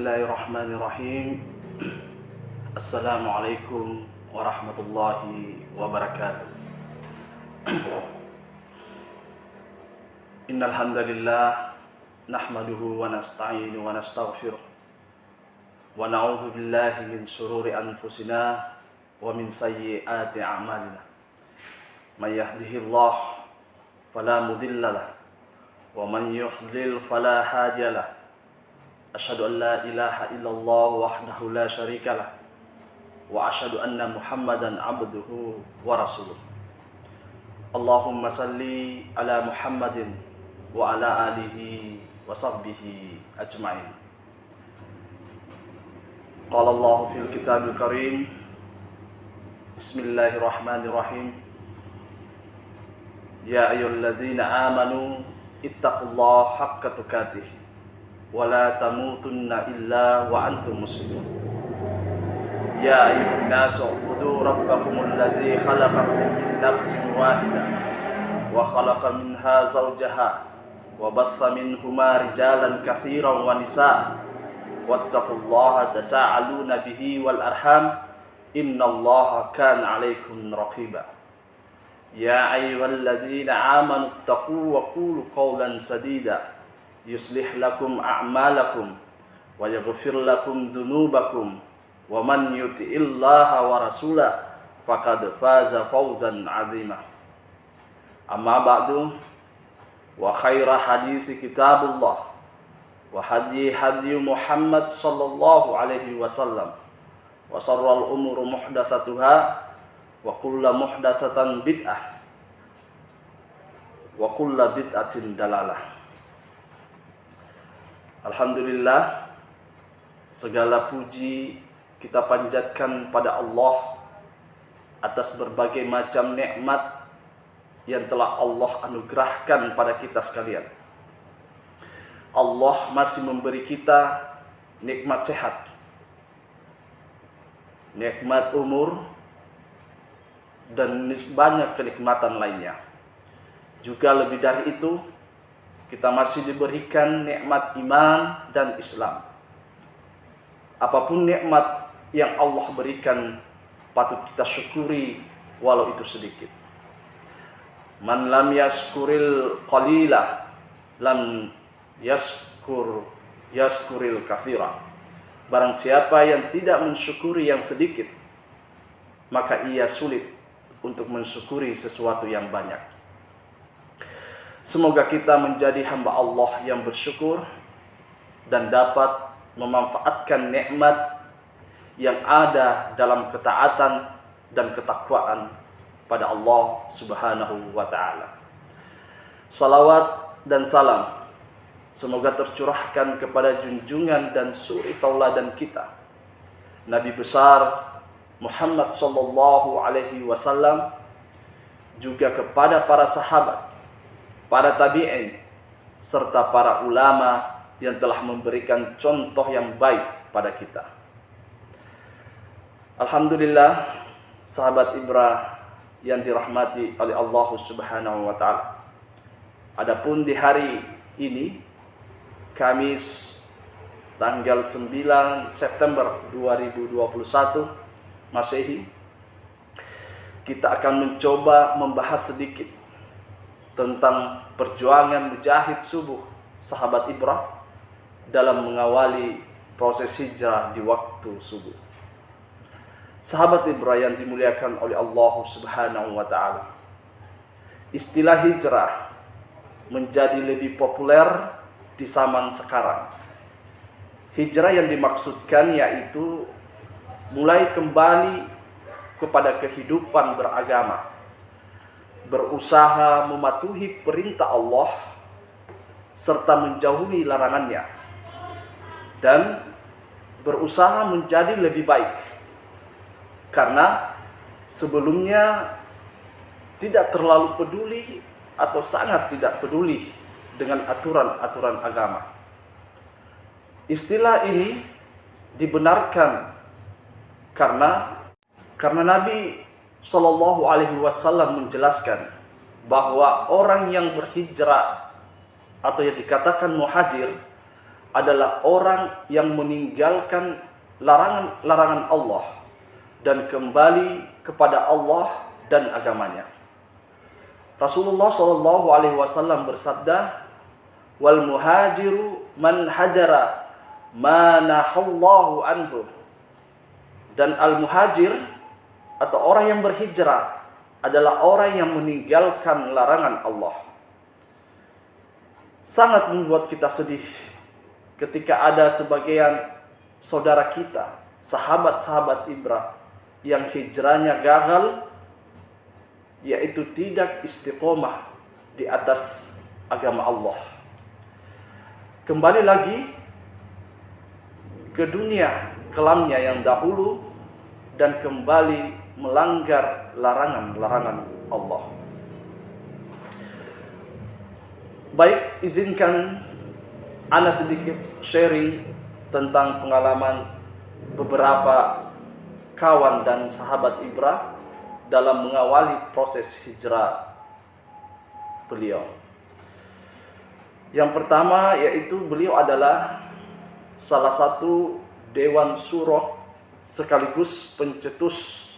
Bismillahirrahmanirrahim. Assalamualaikum warahmatullahi wabarakatuh. Innal hamdalillah nahmaduhu wa nasta'inu wa nastaghfiruh wa na'udzu billahi min shururi anfusina wa min sayyiati a'malina. May yahdihillahu fala mudilla lahu wa man yudlil fala hadiya lahu. Asyhadu an la ilaha illallah wahdahu la syarika lah wa asyhadu anna Muhammadan abduhu wa rasuluh. Allahumma salli ala Muhammadin wa ala alihi wa sahbihi ajma'in. Qala Allah fil kitabil karim. Bismillahirrahmanirrahim. Ya ayyuhalladzina amanu ittaqullaha haqqa tuqatih wala tamutunna illa wa antum muslimun. Ya ayyuhan nasu ubudu rabbakumul ladzi khalaqakum min nafsin wahidah wa khalaqa minha zawjaha wa batha minhuma rijalan katsiran wa nisaa wattaqullaha tasaaluna bihi wal arham innallaha kana 'alaikum raqiba. Ya ayyuhalladzina amanu ittaqu wa qulu qawlan sadida yuslih lakum a'malakum wa yaghfir lakum dhunubakum wa man yuti'illaha wa rasulahu faqad faza fawzan 'azima. Amma ba'du, wa khaira hadithi kitabullah wa hadi Muhammad sallallahu alaihi wasallam wa sharral umuri muhdatsatuha wa kullu muhdatsatin bid'ah wa kullu bid'atin dalalah. Alhamdulillah, segala puji kita panjatkan pada Allah atas berbagai macam nikmat yang telah Allah anugerahkan pada kita sekalian. Allah masih memberi kita nikmat sehat, nikmat umur, dan banyak kenikmatan lainnya. Juga lebih dari itu, kita masih diberikan nikmat iman dan Islam. Apapun nikmat yang Allah berikan patut kita syukuri walau itu sedikit. Man lam yaskuril qalila lam yaskuril katsira. Barang siapa yang tidak mensyukuri yang sedikit, maka ia sulit untuk mensyukuri sesuatu yang banyak. Semoga kita menjadi hamba Allah yang bersyukur dan dapat memanfaatkan nikmat yang ada dalam ketaatan dan ketakwaan pada Allah Subhanahu wa taala. Salawat dan salam semoga tercurahkan kepada junjungan dan suri tauladan kita, Nabi besar Muhammad sallallahu alaihi wasallam, juga kepada para sahabat, para tabi'in, serta para ulama yang telah memberikan contoh yang baik pada kita. Alhamdulillah, sahabat Ibrah yang dirahmati oleh Allah Subhanahu wa taala. Adapun di hari ini, Kamis tanggal 9 September 2021 Masehi, kita akan mencoba membahas sedikit tentang perjuangan mujahid subuh sahabat Ibrah dalam mengawali proses hijrah di waktu subuh. Sahabat Ibrah yang dimuliakan oleh Allah Subhanahu wa taala, istilah hijrah menjadi lebih populer di zaman sekarang. Hijrah yang dimaksudkan yaitu mulai kembali kepada kehidupan beragama, berusaha mematuhi perintah Allah serta menjauhi larangannya, dan berusaha menjadi lebih baik, karena sebelumnya tidak terlalu peduli atau sangat tidak peduli dengan aturan-aturan agama. Istilah ini dibenarkan karena Nabi Sallallahu Alaihi Wasallam menjelaskan bahwa orang yang berhijrah atau yang dikatakan muhajir adalah orang yang meninggalkan larangan-larangan Allah dan kembali kepada Allah dan agamanya. Rasulullah SAW bersabda, "Wal muhajiru man hajara ma nahallahu anhu." Dan al-muhajir atau orang yang berhijrah adalah orang yang meninggalkan larangan Allah. Sangat membuat kita sedih ketika ada sebagian saudara kita, sahabat-sahabat Ibrah yang hijrahnya gagal, yaitu tidak istiqomah di atas agama Allah. Kembali lagi ke dunia kelamnya yang dahulu dan kembali melanggar larangan-larangan Allah. Baik, izinkan Ana sedikit sharing tentang pengalaman beberapa kawan dan sahabat Ibrah dalam mengawali proses hijrah beliau. Yang pertama yaitu beliau adalah salah satu dewan syuro sekaligus pencetus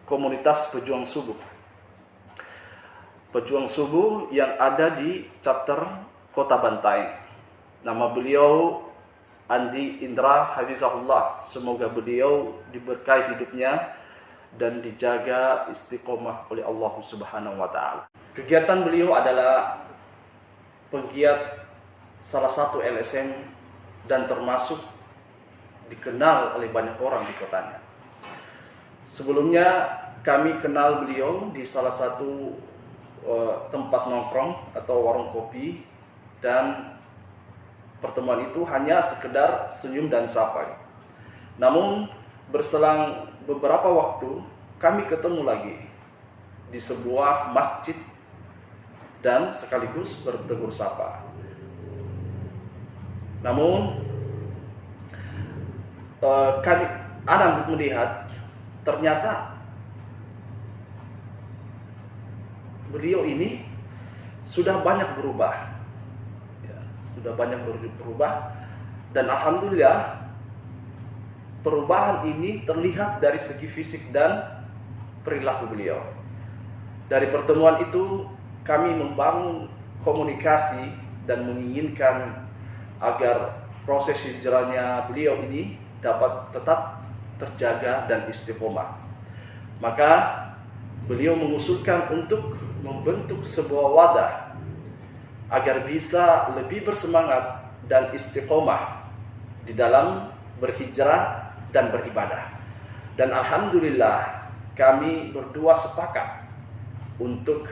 komunitas pejuang subuh. Pejuang subuh yang ada di chapter Kota Bantaeng. Nama beliau Andi Indra Hafizahullah. Semoga beliau diberkahi hidupnya dan dijaga istiqomah oleh Allah Subhanahu wa taala. Kegiatan beliau adalah penggiat salah satu LSM dan termasuk dikenal oleh banyak orang di kotanya. Sebelumnya kami kenal beliau di salah satu tempat nongkrong atau warung kopi, dan pertemuan itu hanya sekedar senyum dan sapa. Namun berselang beberapa waktu kami ketemu lagi di sebuah masjid dan sekaligus bertegur sapa. Namun Ana melihat ternyata beliau ini sudah banyak berubah. Sudah banyak berubah, dan alhamdulillah perubahan ini terlihat dari segi fisik dan perilaku beliau. Dari pertemuan itu kami membangun komunikasi dan menginginkan agar proses hijrahnya beliau ini dapat tetap terjaga dan istiqomah. Maka beliau mengusulkan untuk membentuk sebuah wadah agar bisa lebih bersemangat dan istiqomah di dalam berhijrah dan beribadah. Dan alhamdulillah kami berdua sepakat untuk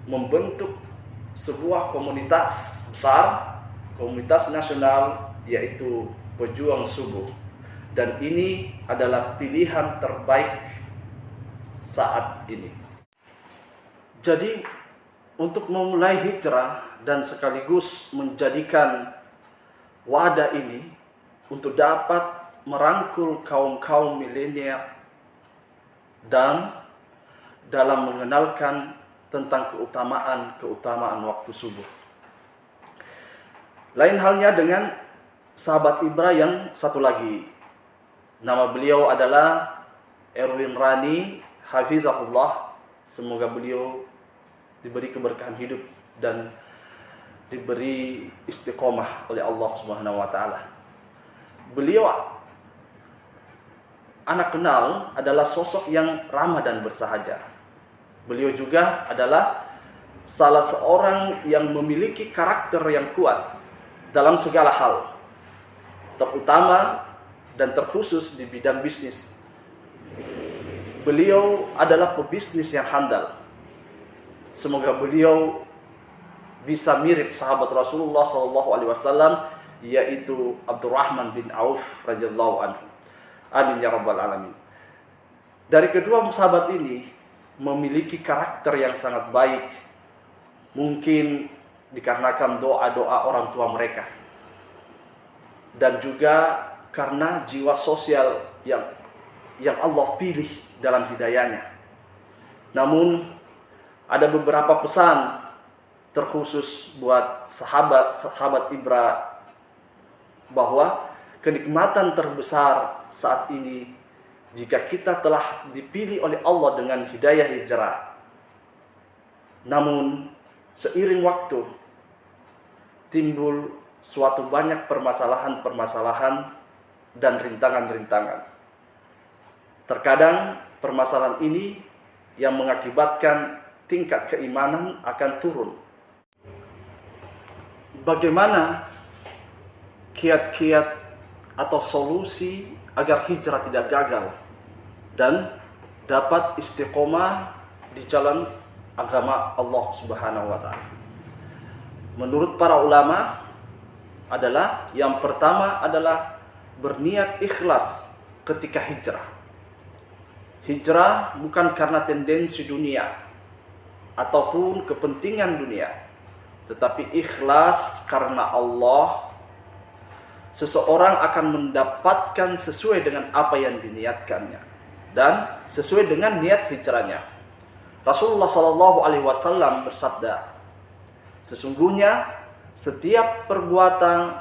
membentuk sebuah komunitas besar, komunitas nasional, yaitu Pejuang Subuh. Dan ini adalah pilihan terbaik saat ini. Jadi untuk memulai hijrah dan sekaligus menjadikan wadah ini untuk dapat merangkul kaum-kaum milenial dan dalam mengenalkan tentang keutamaan waktu subuh. Lain halnya dengan sahabat Ibrah yang satu lagi. Nama beliau adalah Erwin Rani Hafizahullah. Semoga beliau diberi keberkahan hidup dan diberi istiqomah oleh Allah Subhanahu wa taala. Beliau anak kenal adalah sosok yang ramah dan bersahaja. Beliau juga adalah salah seorang yang memiliki karakter yang kuat dalam segala hal, terutama dan terkhusus di bidang bisnis. Beliau adalah pebisnis yang handal. Semoga beliau bisa mirip sahabat Rasulullah SAW, yaitu Abdurrahman bin Auf radhiyallahu anhu. Amin ya rabbal alamin. Dari kedua sahabat ini memiliki karakter yang sangat baik, mungkin dikarenakan doa-doa orang tua mereka, dan juga karena jiwa sosial yang Allah pilih dalam hidayahnya. Namun ada beberapa pesan terkhusus buat sahabat Ibrah bahwa kenikmatan terbesar saat ini jika kita telah dipilih oleh Allah dengan hidayah hijrah. Namun seiring waktu timbul suatu banyak permasalahan-permasalahan dan rintangan-rintangan. Terkadang permasalahan ini yang mengakibatkan tingkat keimanan akan turun. Bagaimana kiat-kiat atau solusi agar hijrah tidak gagal dan dapat istiqomah di jalan agama Allah Subhanahu wa taala? Menurut para ulama adalah yang pertama adalah berniat ikhlas ketika hijrah. Hijrah bukan karena tendensi dunia ataupun kepentingan dunia, tetapi ikhlas karena Allah. Seseorang akan mendapatkan sesuai dengan apa yang diniatkannya dan sesuai dengan niat hijrahnya. Rasulullah SAW bersabda, sesungguhnya setiap perbuatan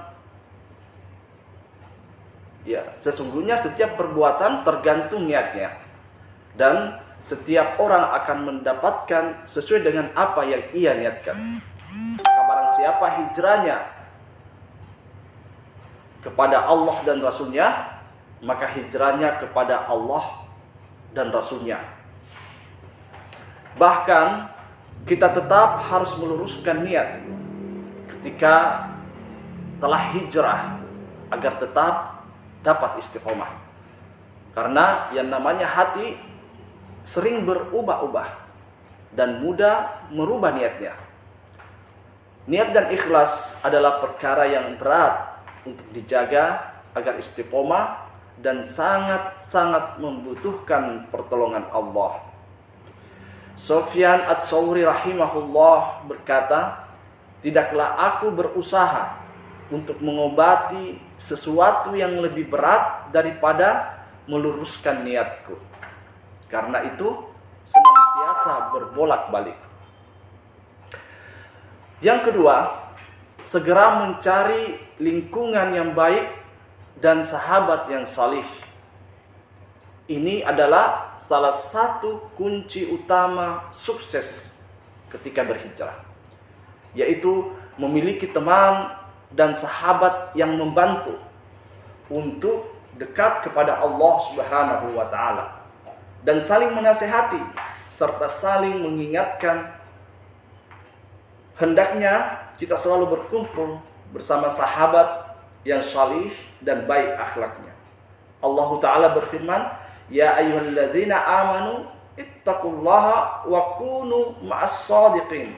tergantung niatnya, dan setiap orang akan mendapatkan sesuai dengan apa yang ia niatkan. Maka barang siapa hijrahnya kepada Allah dan Rasulnya, maka hijrahnya kepada Allah dan Rasulnya. Bahkan kita tetap harus meluruskan niat ketika telah hijrah agar tetap dapat istiqomah. Karena yang namanya hati sering berubah-ubah dan mudah merubah niatnya. Niat dan ikhlas adalah perkara yang berat untuk dijaga agar istiqomah dan sangat-sangat membutuhkan pertolongan Allah. Sufyan Ats-Tsauri rahimahullah berkata, tidaklah aku berusaha untuk mengobati sesuatu yang lebih berat daripada meluruskan niatku. Karena itu senantiasa berbolak-balik. Yang kedua, segera mencari lingkungan yang baik dan sahabat yang salih. Ini adalah salah satu kunci utama sukses ketika berhijrah, yaitu memiliki teman dan sahabat yang membantu untuk dekat kepada Allah Subhanahu wa taala dan saling menasihati serta saling mengingatkan. Hendaknya kita selalu berkumpul bersama sahabat yang salih dan baik akhlaknya. Allah Ta'ala berfirman, ya ayyuhallazina amanu ittaqullaha wa kunu ma'as shadiqin.